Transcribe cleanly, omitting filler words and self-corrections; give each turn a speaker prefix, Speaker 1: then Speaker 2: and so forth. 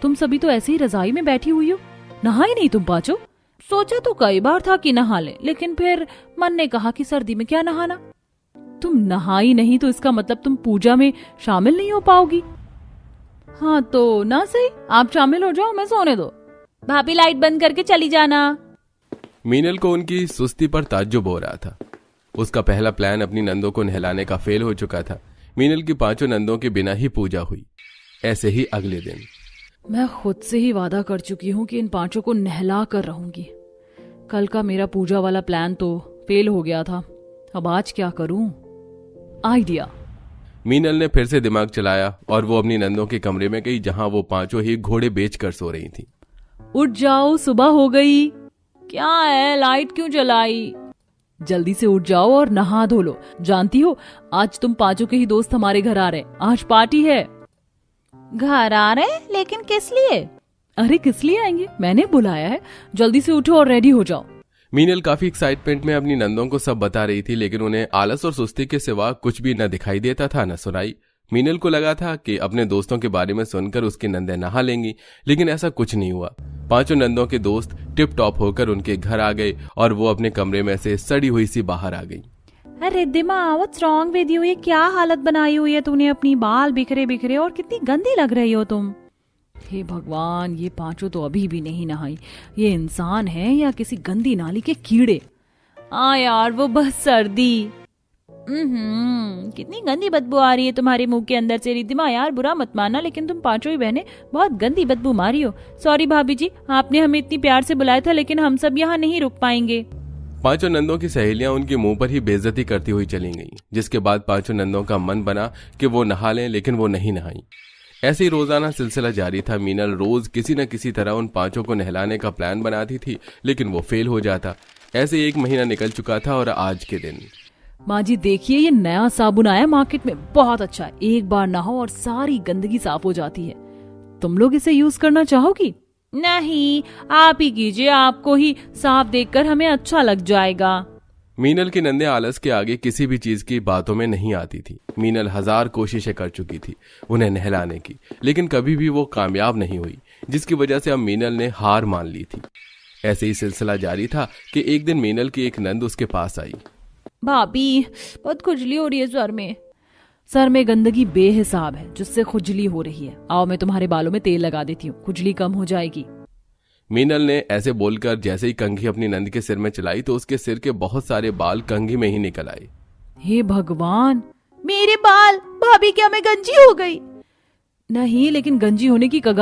Speaker 1: तुम सभी तो ऐसे ही रजाई में बैठी हुई हो, नहाई नहीं तुम पांचों? सोचा तो कई बार था कि नहा ले, लेकिन फिर मन ने कहा कि सर्दी में क्या नहाना। तुम नहाई नहीं तो इसका मतलब तुम पूजा में शामिल नहीं हो पाओगी। हाँ तो ना सही, आप शामिल हो जाओ, मैं सोने दो। भाभी लाइट बंद करके चली जाना।
Speaker 2: मीनल को उनकी सुस्ती पर ताज्जुब हो रहा था। उसका पहला प्लान अपनी नंदों को नहलाने का फेल हो चुका था। मीनल की पांचों नंदों के बिना ही पूजा हुई। ऐसे ही अगले दिन
Speaker 1: मैं खुद से ही वादा कर चुकी हूँ कि इन पांचों को नहला कर रहूंगी। कल का मेरा पूजा वाला प्लान तो फेल हो गया था, अब आज क्या करूं? आइडिया।
Speaker 2: मीनल ने फिर से दिमाग चलाया और वो अपनी नंदों के कमरे में गई, जहां वो पांचों ही घोड़े बेचकर सो रही थी।
Speaker 1: उठ जाओ, सुबह हो गई। क्या है, लाइट क्यों जलाई? जल्दी से उठ जाओ और नहा धो लो। जानती हो, आज तुम पांचों के ही दोस्त हमारे घर आ रहे, आज पार्टी है। घर आ रहे? लेकिन किस लिए? अरे किस लिए आएंगे, मैंने बुलाया है। जल्दी से उठो और रेडी हो जाओ।
Speaker 2: मीनल काफी एक्साइटमेंट में अपनी नंदों को सब बता रही थी, लेकिन उन्हें आलस और सुस्ती के सिवा कुछ भी न दिखाई देता था न सुनाई। मीनल को लगा था कि अपने दोस्तों के बारे में सुनकर उसकी नंदें नहा लेंगी, लेकिन ऐसा कुछ नहीं हुआ। पांचों नंदों के दोस्त टिप टॉप होकर उनके घर आ गए और वो अपने कमरे में से सड़ी हुई सी बाहर आ गई।
Speaker 1: अरे दिमा, व्हाट्स रॉन्ग विद यू? ये क्या हालत बनाई हुई है तूने अपनी, बाल बिखरे बिखरे और कितनी गंदी लग रही हो तुम। हे भगवान, ये पांचों तो अभी भी नहीं नहाई। ये इंसान है या किसी गंदी नाली के कीड़े? यार वो बस सर्दी। कितनी गंदी बदबू आ रही है तुम्हारे मुंह के अंदर से। रिद्धिमा यार, बुरा मत मानना, लेकिन तुम पांचों ही बहनें बहुत गंदी बदबू मारी हो। सॉरी भाभी जी, आपने हमें इतनी प्यार से बुलाया था, लेकिन हम सब यहाँ नहीं रुक पाएंगे।
Speaker 2: पांचों नंदों की सहेलियां उनके मुंह पर ही बेइज्जती करती हुई चली गईं, जिसके बाद पांचों नंदों का मन बना कि वो नहा लें, लेकिन वो नहीं नहाई। ऐसे ही रोजाना सिलसिला जारी था। मीनल रोज किसी न किसी तरह उन पांचों को नहलाने का प्लान बनाती थी, लेकिन वो फेल हो जाता। ऐसे 1 महीना निकल चुका था और आज के दिन।
Speaker 1: माँ जी देखिए, ये नया साबुन आया मार्केट में, बहुत अच्छा है। एक बार नहाओ और सारी गंदगी साफ हो जाती है। तुम लोग इसे यूज करना चाहोगी? नहीं, आप ही कीजिए, आपको ही साफ देखकर हमें अच्छा लग जाएगा।
Speaker 2: मीनल की नंदे आलस के आगे किसी भी चीज की बातों में नहीं आती थी। मीनल 1000 कोशिशें कर चुकी थी उन्हें नहलाने की, लेकिन कभी भी वो कामयाब नहीं हुई, जिसकी वजह से अब मीनल ने हार मान ली थी। ऐसे ही सिलसिला जारी था कि एक दिन मीनल की एक नंद उसके पास आई।
Speaker 1: भाभी, बहुत खुजली हो रही है सर में। सर में गंदगी बेहिसाब है, जिससे खुजली हो रही है। आओ मैं तुम्हारे बालों में तेल लगा देती हूँ, खुजली कम हो जाएगी।
Speaker 2: मीनल ने ऐसे बोलकर जैसे ही कंघी अपनी नंद के सिर में चलाई तो उसके सिर के बहुत सारे बाल कंघी में ही निकल आए।
Speaker 1: हे भगवान, मेरे बाल! भाभी क्या मैं गंजी हो गई? नहीं, लेकिन गंजी होने की कगार